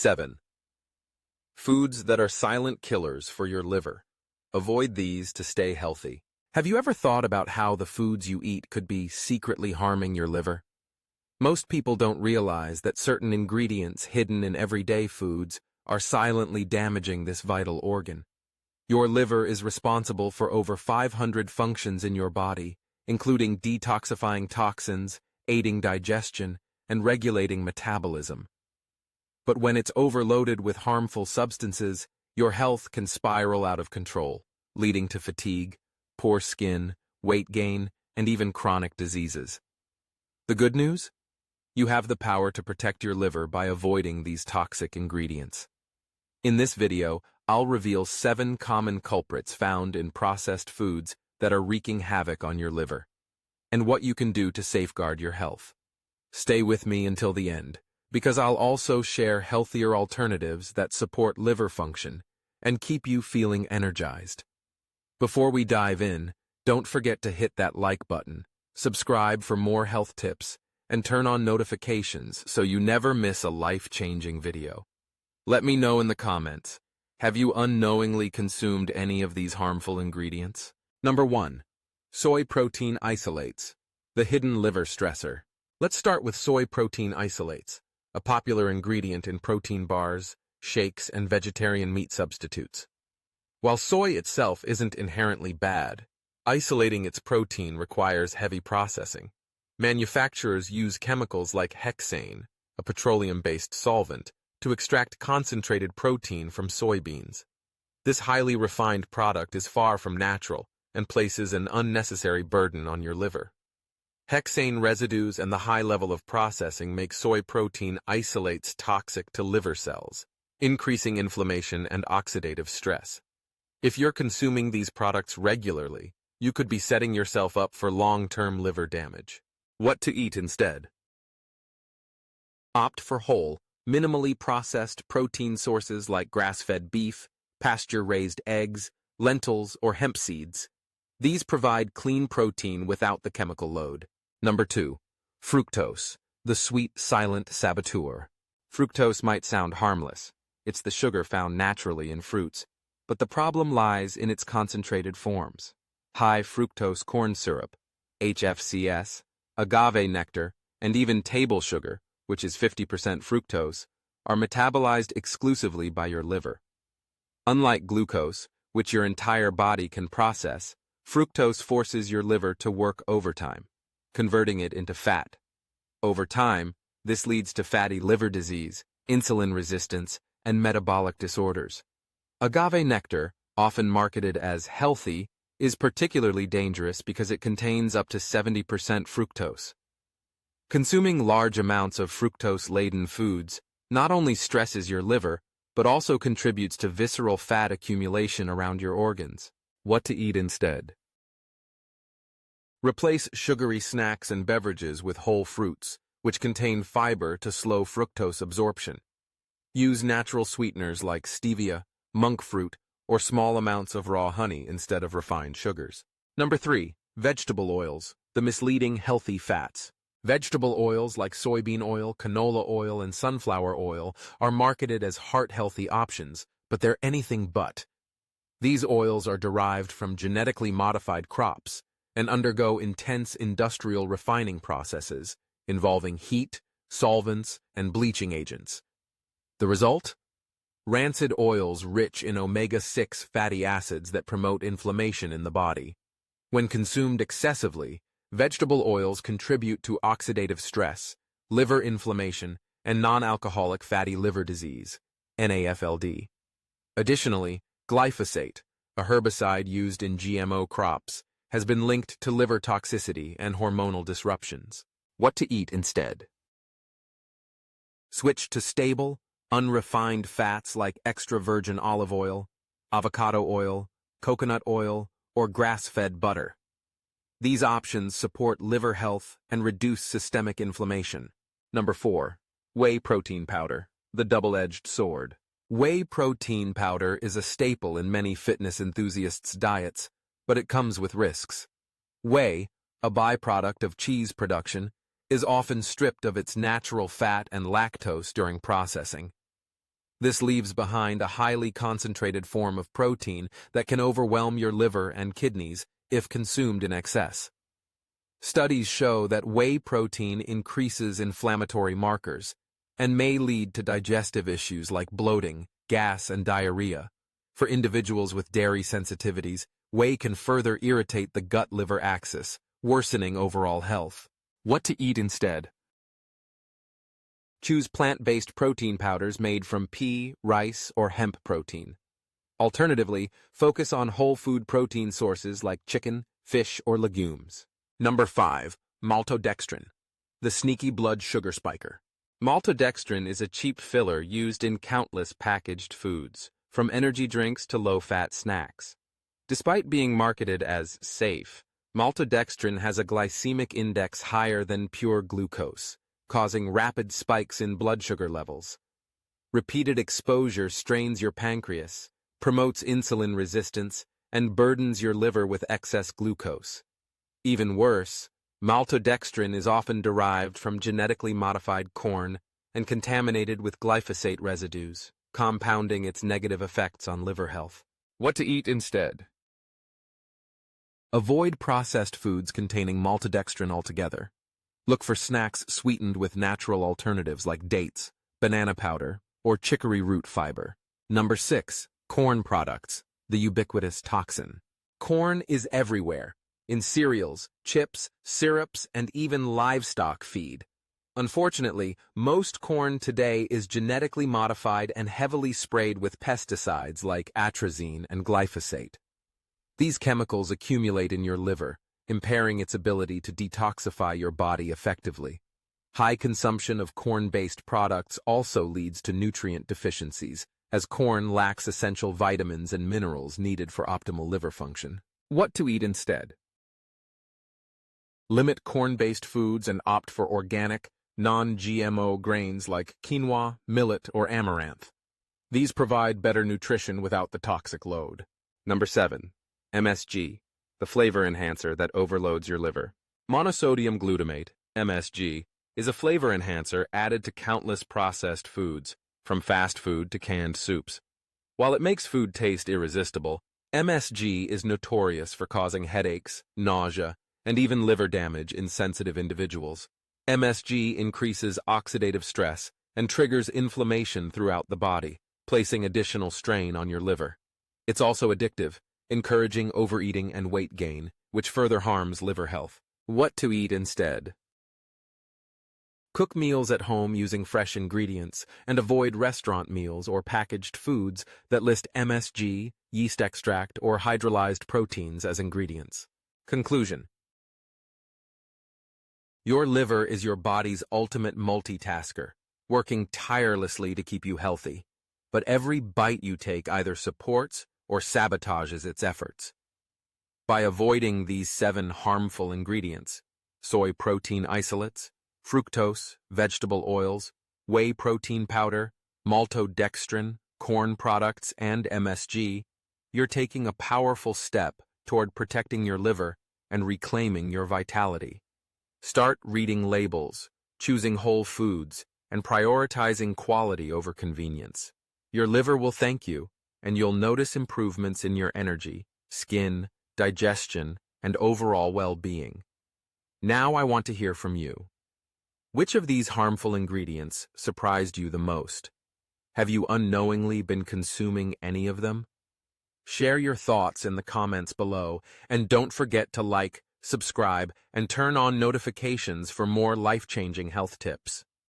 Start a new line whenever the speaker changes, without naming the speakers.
7. Foods that are silent killers for your liver. Avoid these to stay healthy. Have you ever thought about how the foods you eat could be secretly harming your liver? Most people don't realize that certain ingredients hidden in everyday foods are silently damaging this vital organ. Your liver is responsible for over 500 functions in your body, including detoxifying toxins, aiding digestion, and regulating metabolism. But when it's overloaded with harmful substances, your health can spiral out of control, leading to fatigue, poor skin, weight gain, and even chronic diseases. The good news? You have the power to protect your liver by avoiding these toxic ingredients. In this video, I'll reveal 7 common culprits found in processed foods that are wreaking havoc on your liver, and what you can do to safeguard your health. Stay with me until the end, because I'll also share healthier alternatives that support liver function and keep you feeling energized. Before we dive in, don't forget to hit that like button, subscribe for more health tips, and turn on notifications so you never miss a life-changing video. Let me know in the comments, have you unknowingly consumed any of these harmful ingredients? Number 1. Soy protein isolates, the hidden liver stressor. Let's start with soy protein isolates, a popular ingredient in protein bars, shakes, and vegetarian meat substitutes. While soy itself isn't inherently bad, isolating its protein requires heavy processing. Manufacturers use chemicals like hexane, a petroleum-based solvent, to extract concentrated protein from soybeans. This highly refined product is far from natural and places an unnecessary burden on your liver. Hexane residues and the high level of processing make soy protein isolates toxic to liver cells, increasing inflammation and oxidative stress. If you're consuming these products regularly, you could be setting yourself up for long-term liver damage. What to eat instead? Opt for whole, minimally processed protein sources like grass-fed beef, pasture-raised eggs, lentils, or hemp seeds. These provide clean protein without the chemical load. Number 2. Fructose, the sweet silent saboteur. Fructose might sound harmless. It's the sugar found naturally in fruits, but the problem lies in its concentrated forms. High fructose corn syrup, HFCS, agave nectar, and even table sugar, which is 50% fructose, are metabolized exclusively by your liver. Unlike glucose, which your entire body can process, fructose forces your liver to work overtime, converting it into fat. Over time, this leads to fatty liver disease, insulin resistance, and metabolic disorders. Agave nectar, often marketed as healthy, is particularly dangerous because it contains up to 70% fructose. Consuming large amounts of fructose-laden foods not only stresses your liver, but also contributes to visceral fat accumulation around your organs. What to eat instead? Replace sugary snacks and beverages with whole fruits, which contain fiber to slow fructose absorption. Use natural sweeteners like stevia, monk fruit, or small amounts of raw honey instead of refined sugars. Number 3. Vegetable oils, the misleading healthy fats. Vegetable oils like soybean oil, canola oil, and sunflower oil are marketed as heart-healthy options, but they're anything but. These oils are derived from genetically modified crops and undergo intense industrial refining processes involving heat, solvents, and bleaching agents. The result? Rancid oils rich in omega-6 fatty acids that promote inflammation in the body. When consumed excessively, vegetable oils contribute to oxidative stress, liver inflammation, and non-alcoholic fatty liver disease, NAFLD. Additionally, glyphosate, a herbicide used in GMO crops, has been linked to liver toxicity and hormonal disruptions. What to eat instead? Switch to stable, unrefined fats like extra virgin olive oil, avocado oil, coconut oil, or grass-fed butter. These options support liver health and reduce systemic inflammation. Number 4. Whey protein powder, the double-edged sword. Whey protein powder is a staple in many fitness enthusiasts' diets, but it comes with risks. Whey, a byproduct of cheese production, is often stripped of its natural fat and lactose during processing. This leaves behind a highly concentrated form of protein that can overwhelm your liver and kidneys if consumed in excess. Studies show that whey protein increases inflammatory markers and may lead to digestive issues like bloating, gas, and diarrhea. For individuals with dairy sensitivities, whey can further irritate the gut-liver axis, worsening overall health. What to eat instead? Choose plant-based protein powders made from pea, rice, or hemp protein. Alternatively, focus on whole food protein sources like chicken, fish, or legumes. Number 5. Maltodextrin, the sneaky blood sugar spiker. Maltodextrin is a cheap filler used in countless packaged foods, from energy drinks to low-fat snacks. Despite being marketed as safe, maltodextrin has a glycemic index higher than pure glucose, causing rapid spikes in blood sugar levels. Repeated exposure strains your pancreas, promotes insulin resistance, and burdens your liver with excess glucose. Even worse, maltodextrin is often derived from genetically modified corn and contaminated with glyphosate residues, compounding its negative effects on liver health. What to eat instead? Avoid processed foods containing maltodextrin altogether. Look for snacks sweetened with natural alternatives like dates, banana powder, or chicory root fiber. Number 6. Corn products, the ubiquitous toxin. Corn is everywhere, in cereals, chips, syrups, and even livestock feed. Unfortunately, most corn today is genetically modified and heavily sprayed with pesticides like atrazine and glyphosate. These chemicals accumulate in your liver, impairing its ability to detoxify your body effectively. High consumption of corn-based products also leads to nutrient deficiencies, as corn lacks essential vitamins and minerals needed for optimal liver function. What to eat instead? Limit corn-based foods and opt for organic, non-GMO grains like quinoa, millet, or amaranth. These provide better nutrition without the toxic load. Number 7. MSG, the flavor enhancer that overloads your liver. Monosodium glutamate, MSG, is a flavor enhancer added to countless processed foods, from fast food to canned soups. While it makes food taste irresistible, MSG is notorious for causing headaches, nausea, and even liver damage in sensitive individuals. MSG increases oxidative stress and triggers inflammation throughout the body, placing additional strain on your liver. It's also addictive, encouraging overeating and weight gain, which further harms liver health. What to eat instead? Cook meals at home using fresh ingredients and avoid restaurant meals or packaged foods that list MSG, yeast extract, or hydrolyzed proteins as ingredients. Conclusion. Your liver is your body's ultimate multitasker, working tirelessly to keep you healthy. But every bite you take either supports or sabotages its efforts. By avoiding these 7 harmful ingredients, soy protein isolates, fructose, vegetable oils, whey protein powder, maltodextrin, corn products, and MSG, you're taking a powerful step toward protecting your liver and reclaiming your vitality. Start reading labels, choosing whole foods, and prioritizing quality over convenience. Your liver will thank you, and you'll notice improvements in your energy, skin, digestion, and overall well-being. Now I want to hear from you. Which of these harmful ingredients surprised you the most? Have you unknowingly been consuming any of them? Share your thoughts in the comments below, and don't forget to like, subscribe, and turn on notifications for more life-changing health tips.